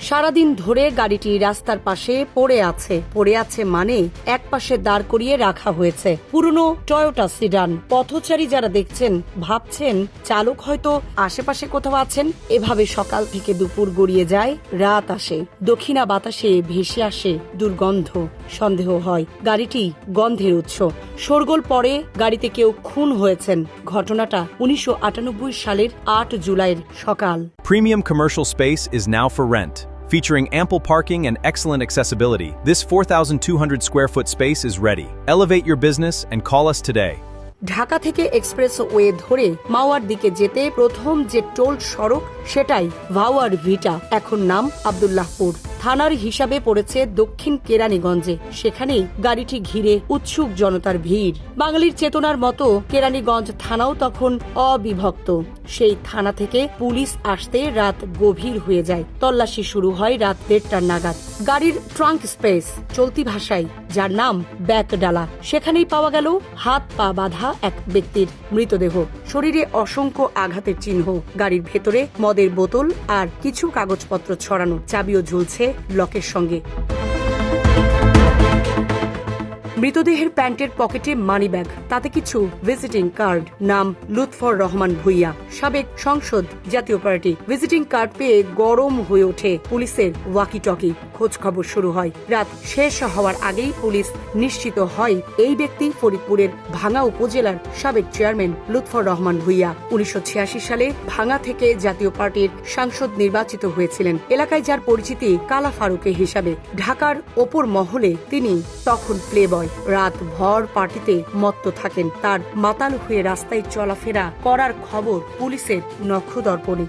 সারাদিন ধরে গাড়িটি রাস্তার পাশে পড়ে আছে মানে এক পাশে দাঁড় করিয়ে রাখা হয়েছে। পুরনো টয়োটা সিডান। পথচারী যারা দেখছেন ভাবছেন চালক হয়তো আশেপাশে কোথাও আছেন। এভাবে সকাল থেকে দুপুর গড়িয়ে যায়, রাত আসে, দক্ষিণা বাতাসে ভেসে আসে দুর্গন্ধ। সন্দেহ হয় গাড়িটি গন্ধের উৎস। শোরগোল পরে গাড়িতে কেউ খুন হয়েছেন। ঘটনাটা 1998 সালের 8 জুলাইয়ের সকাল। Premium commercial space is now for rent. Featuring ample parking and excellent accessibility, this 4,200 square foot space is ready. Elevate your business and call us today. Dhaka থেকে এক্সপ্রেসওয়ে ধরে মাওয়ার দিকে যেতে প্রথম যে টোল সড়ক সেটাই ভাওয়ার ভিটা, এখন নাম আব্দুল্লাহপুর। থানার হিসাবে পড়েছে দক্ষিণ কেরানীগঞ্জে। সেখানেই গাড়িটি ঘিরে উৎসুক জনতার ভিড়। বাঙালির চেতনার মতো কেরানীগঞ্জ থানাও তখন অবিভক্ত। সেই থানা থেকে পুলিশ আসতে রাত গভীর হয়ে যায়। তল্লাশি শুরু হয় রাত 1:30 নাগাদ। গাড়ির ট্রাঙ্ক স্পেস, চলতি ভাষায় যার নাম ব্যাকডালা, সেখানেই পাওয়া গেল হাত পা বাঁধা এক ব্যক্তির মৃতদেহ। শরীরে অসংখ্য আঘাতের চিহ্ন। গাড়ির ভেতরে মদের বোতল আর কিছু কাগজপত্র ছড়ানো। চাবিও ঝুলছে লকের সঙ্গে। মৃতদেহের প্যান্টের পকেটে মানি ব্যাগ, তাতে কিছু ভিজিটিং কার্ড। নাম লুৎফর রহমান ভুইয়া, সাবেক সংসদ, জাতীয় পার্টি। ভিজিটিং কার্ড পেয়ে গরম হয়ে ওঠে পুলিশের ওয়াকি টকি। খোঁজ খবর শুরু হয়। রাত শেষ হওয়ার আগেই পুলিশ নিশ্চিত হয় এই ব্যক্তি ফরিদপুরের ভাঙ্গা উপজেলার সাবেক চেয়ারম্যান লুৎফর রহমান ভুইয়া। 1986 সালে ভাঙ্গা থেকে জাতীয় পার্টির সাংসদ নির্বাচিত হয়েছিলেন। এলাকায় যার পরিচিতি কালা ফারুকে হিসাবে। ঢাকার ওপর মহলে তিনি তখন প্লে বয়। রাত ভর পার্টিতে মত্ত থাকেন। তার মাতাল হয়ে রাস্তায় চলাফেরা করার খবর পুলিশের নখদর্পণে।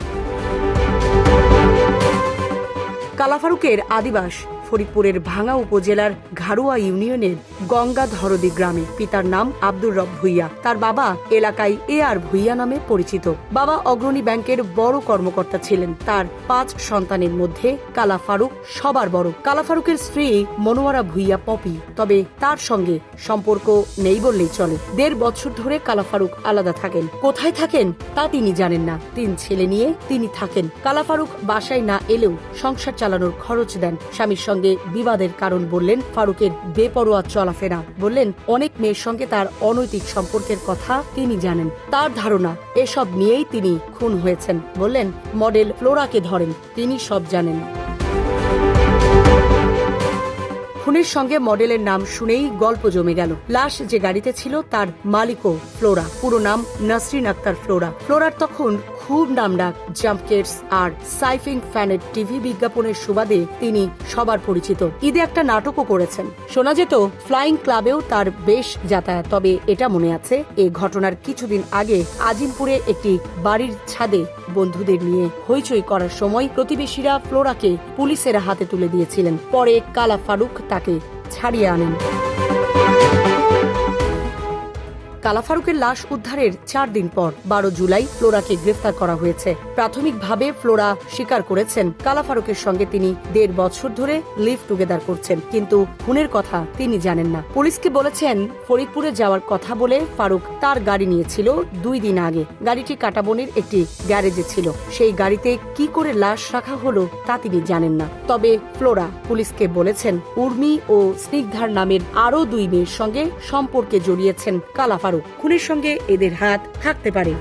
কালা ফারুকের আদিবাস ফরিদপুরের ভাঙ্গা উপজেলার ঘাড়ুয়া ইউনিয়নের গঙ্গাধরদী গ্রামে। পিতার নাম আব্দুর রব ভুইয়া। তার বাবা এলাকায় আর ভুইয়া নামে পরিচিত। বাবা অগ্রণী ব্যাংকের বড় কর্মকর্তা ছিলেন। তার 5 সন্তানের মধ্যে কালা ফারুক সবার বড়। কালা ফারুকের স্ত্রী মনোয়ারা ভুইয়া পপি, তবে তার সঙ্গে সম্পর্ক নেই বললেই চলে। 1.5 বছর ধরে কালা ফারুক আলাদা থাকেন। কোথায় থাকেন তা তিনি জানেন না। 3 ছেলে নিয়ে তিনি থাকেন। কালা ফারুক বাসায় না এলেও সংসার চালানোর খরচ দেন। স্বামীর সঙ্গে বিবাদের কারণ বললেন ফারুকের বেপরোয়া চলাফেরা। বললেন অনেক মেয়ের সঙ্গে তার অনৈতিক সম্পর্কের কথা তিনি জানেন। তার ধারণা এসব নিয়েই তিনি খুন হয়েছেন। বললেন মডেল ফ্লোরাকে ধরেন, তিনি সব জানেন। খুনের সঙ্গে মডেলের নাম শুনেই গল্প জমে গেল। লাশ যে গাড়িতে ছিল তার মালিকও ফ্লোরা। পুরো নাম নাসরিন আক্তার ফ্লোরা। ফ্লোরার তখন খুব নামডাক। জাম্পকেটস আর সাইফিং ফ্যানের টিভি বিজ্ঞাপনের সুবাদে তিনি সবার পরিচিত। ঈদে একটা নাটকও করেছেন। শোনা যেত ফ্লাইং ক্লাবেও তার বেশ যাতায়াত। তবে এটা মনে আছে, এই ঘটনার কিছুদিন আগে আজিমপুরে একটি বাড়ির ছাদে বন্ধুদের নিয়ে হইচই করার সময় প্রতিবেশীরা ফ্লোরাকে পুলিশের হাতে তুলে দিয়েছিলেন। পরে কালা ফারুক তাকে ছাড়িয়ে আনেন। কালা ফারুকের লাশ উদ্ধারের 4 দিন পর 12 জুলাই ফ্লোরাকে গ্রেফতার করা হয়েছে। প্রাথমিকভাবে ফ্লোরা স্বীকার করেছেন কালা ফারুকের সঙ্গে তিনি 1.5 বছর ধরে লিভ টুগেদার করছেন, কিন্তু খুনের কথা তিনি জানেন না। পুলিশকে বলেছেন ফরিদপুরে যাওয়ার কথা বলে ফারুক তার গাড়ি নিয়েছিল 2 দিন আগে। গাড়িটি কাটাবনের একটি গ্যারেজে ছিল। সেই গাড়িতে কি করে লাশ রাখা হলো তা তিনি জানেন না। তবে ফ্লোরা পুলিশকে বলেছেন উর্মি ও স্নিগ্ধার নামের আরো 2 মেয়ের সঙ্গে সম্পর্কে জড়িয়েছেন কালা ফারুক। খুনের সঙ্গে এদের হাত থাকতে পারে।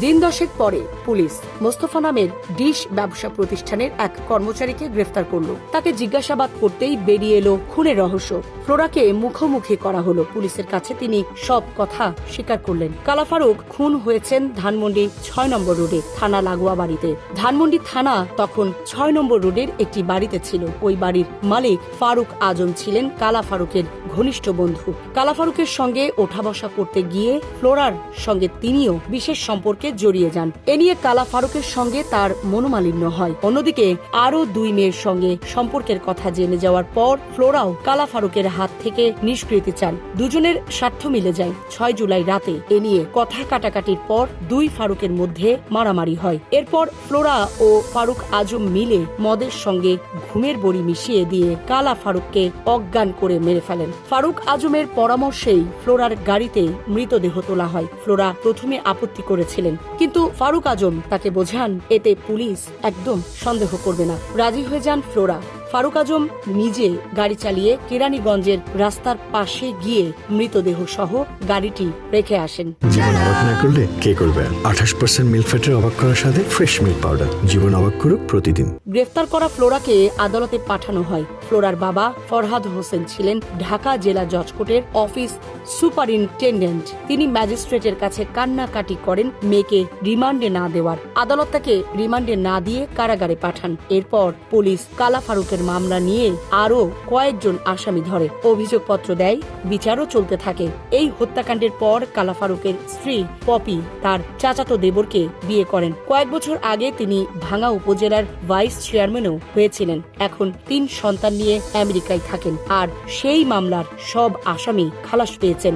দিন 10 পরে পুলিশ মোস্তফা নামের ডিশ ব্যবসা প্রতিষ্ঠানের এক কর্মচারীকে গ্রেফতার করল। তাকে জিজ্ঞাসাবাদ করতেই বেরিয়ে এলো খুনের রহস্য। ফ্লোরাকে মুখোমুখি করা হলো। পুলিশের কাছে তিনি সব কথা স্বীকার করলেন। কালা ফারুক খুন হয়েছেন ধানমন্ডি 6 নম্বর রোডে থানা লাগোয়া বাড়িতে। ধানমন্ডি থানা তখন 6 নম্বর রোডের একটি বাড়িতে ছিল। ওই বাড়ির মালিক ফারুক আজম ছিলেন কালা ফারুকের ঘনিষ্ঠ বন্ধু। কালা ফারুকের সঙ্গে ওঠা বসা করতে গিয়ে ফ্লোরার সঙ্গে তিনিও বিশেষ সম্পর্কে জড়িয়ে যান। এ নিয়ে কালা ফারুকের সঙ্গে তার মনোমালিন্য হয়। অন্যদিকে আরো 2 মেয়ের সঙ্গে সম্পর্কের কথা জেনে যাওয়ার পর ফ্লোরাও কালা ফারুকের হাত থেকে নিষ্কৃতি চান। দুজনের স্বার্থ মিলে যায়। 6 জুলাই রাতে এ নিয়ে কথা কাটাকাটির পর 2 ফারুকের মধ্যে মারামারি হয়। এরপর ফ্লোরা ও ফারুক আজম মিলে মদের সঙ্গে ঘুমের বড়ি মিশিয়ে দিয়ে কালা ফারুককে অজ্ঞান করে মেরে ফেলেন। ফারুক আজমের পরামর্শেই ফ্লোরার গাড়িতে মৃতদেহ তোলা হয়। ফ্লোরা প্রথমে আপত্তি করেছিলেন, কিন্তু ফারুক আজম তাকে বোঝান এতে পুলিশ একদম সন্দেহ করবে না। রাজি হয়ে যান ফ্লোরা। ফারুক আজম নিজে গাড়ি চালিয়ে কেরানীগঞ্জের রাস্তার পাশে গিয়ে মৃতদেহ সহ গাড়িটি রেখে আসেন। জীবন অবাক না করলে কে করবে? 28% মিল্ক ফ্যাটের অবাক করার সাথে ফ্রেশ মিল্ক পাউডার। জীবন অবাক করুক প্রতিদিন। গ্রেফতার করা ফ্লোরাকে আদালতে পাঠানো হয়। ফ্লোরার বাবা ফরহাদ হোসেন ছিলেন ঢাকা জেলা জজ কোর্টের অফিস সুপারিনটেন্ডেন্ট। তিনি ম্যাজিস্ট্রেটের কাছে কান্নাকাটি করেন মেয়েকে রিমান্ডে না দেওয়ার। আদালত তাকে রিমান্ডে না দিয়ে কারাগারে পাঠান। এরপর পুলিশ কালা ফারুকের মামলা নিয়ে আরো কয়েকজন আসামি ধরে, অভিযোগপত্র দেয়, বিচারও চলতে থাকে। এই হত্যাকাণ্ডের পর কালা ফারুকের স্ত্রী পপি তার চাচাতো দেবরকে বিয়ে করেন। কয়েক বছর আগে তিনি ভাঙ্গা উপজেলার ভাইস চেয়ারম্যানও হয়েছিলেন। এখন 3 সন্তান নিয়ে আমেরিকায় থাকেন আর সেই মামলার সব আসামি খালাস পেয়েছেন।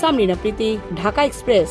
সামরিনা প্রীতি, ঢাকা এক্সপ্রেস।